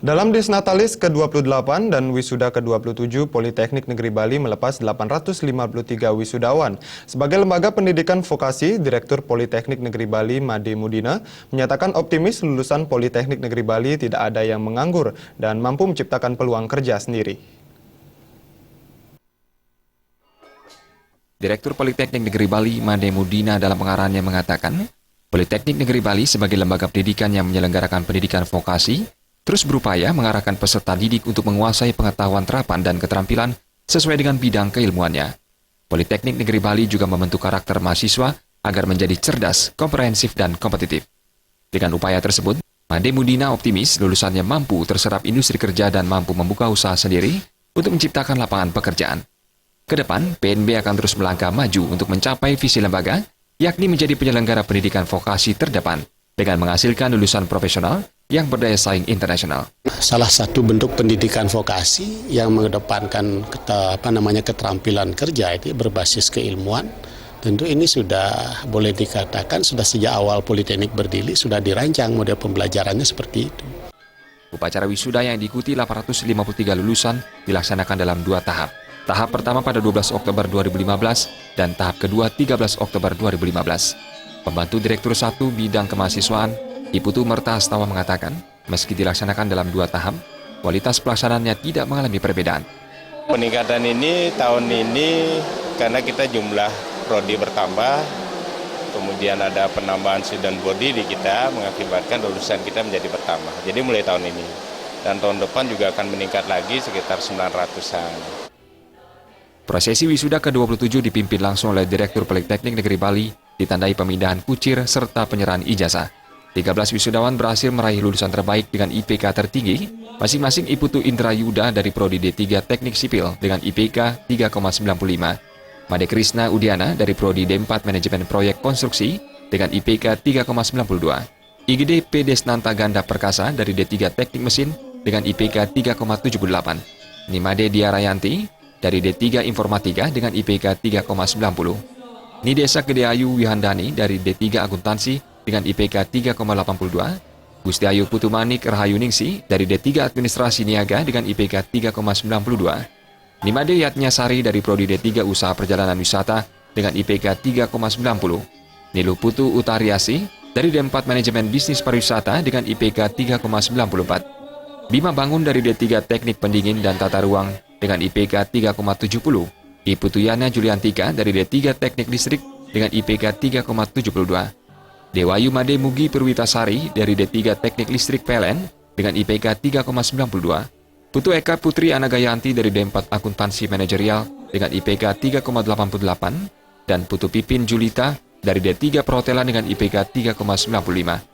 Dalam Disnatalis ke-28 dan wisuda ke-27, Politeknik Negeri Bali melepas 853 wisudawan. Sebagai lembaga pendidikan vokasi, Direktur Politeknik Negeri Bali, Made Mudina, menyatakan optimis lulusan Politeknik Negeri Bali tidak ada yang menganggur dan mampu menciptakan peluang kerja sendiri. Direktur Politeknik Negeri Bali, Made Mudina, dalam pengarahannya mengatakan, Politeknik Negeri Bali sebagai lembaga pendidikan yang menyelenggarakan pendidikan vokasi, terus berupaya mengarahkan peserta didik untuk menguasai pengetahuan terapan dan keterampilan sesuai dengan bidang keilmuannya. Politeknik Negeri Bali juga membentuk karakter mahasiswa agar menjadi cerdas, komprehensif, dan kompetitif. Dengan upaya tersebut, Made Mudina optimis lulusannya mampu terserap industri kerja dan mampu membuka usaha sendiri untuk menciptakan lapangan pekerjaan. Kedepan, PNB akan terus melangkah maju untuk mencapai visi lembaga, yakni menjadi penyelenggara pendidikan vokasi terdepan dengan menghasilkan lulusan profesional yang berdaya saing internasional. Salah satu bentuk pendidikan vokasi yang mengedepankan keterampilan kerja itu berbasis keilmuan. Tentu ini sudah boleh dikatakan sudah sejak awal Politeknik berdiri sudah dirancang model pembelajarannya seperti itu. Upacara wisuda yang diikuti 853 lulusan dilaksanakan dalam 2 tahap. Tahap pertama pada 12 Oktober 2015 dan tahap kedua 13 Oktober 2015. Pembantu Direktur 1 Bidang Kemahasiswaan, Iputu Merta Astawa mengatakan, meski dilaksanakan dalam 2 tahap, kualitas pelaksanaannya tidak mengalami perbedaan. Peningkatan ini tahun ini karena kita jumlah prodi bertambah, kemudian ada penambahan student body di kita mengakibatkan lulusan kita menjadi bertambah. Jadi mulai tahun ini. Dan tahun depan juga akan meningkat lagi sekitar 900-an. Prosesi wisuda ke-27 dipimpin langsung oleh Direktur Politeknik Negeri Bali, ditandai pemindahan kucir serta penyerahan ijazah. 13 wisudawan berhasil meraih lulusan terbaik dengan IPK tertinggi, masing-masing Iputu Indra Yuda dari Prodi D3 Teknik Sipil dengan IPK 3,95, Made Krisna Udiana dari Prodi D4 Manajemen Proyek Konstruksi dengan IPK 3,92, IGD P. Desnanta Ganda Perkasa dari D3 Teknik Mesin dengan IPK 3,78, Nimade Diarayanti dari D3 Informatika dengan IPK 3,90, Nidesa Gedeayu Wihandani dari D3 Akuntansi dengan IPK 3,82, Gusti Ayu Putumanik Rahayuningsi dari D3 Administrasi Niaga dengan IPK 3,92, Nimade Yatnyasari dari Prodi D3 Usaha Perjalanan Wisata dengan IPK 3,90, Nilu Putu Utariasi dari D4 Manajemen Bisnis Pariwisata dengan IPK 3,94, Bima Bangun dari D3 Teknik Pendingin dan Tata Ruang dengan IPK 3,70, Iputu Yana Juliantika dari D3 Teknik Listrik dengan IPK 3,72, Dewayu Made Mugi Perwitasari dari D3 Teknik Listrik PLN dengan IPK 3,92, Putu Eka Putri Anagayanti dari D4 Akuntansi Manajerial dengan IPK 3,88, dan Putu Pipin Julita dari D3 Perhotelan dengan IPK 3,95.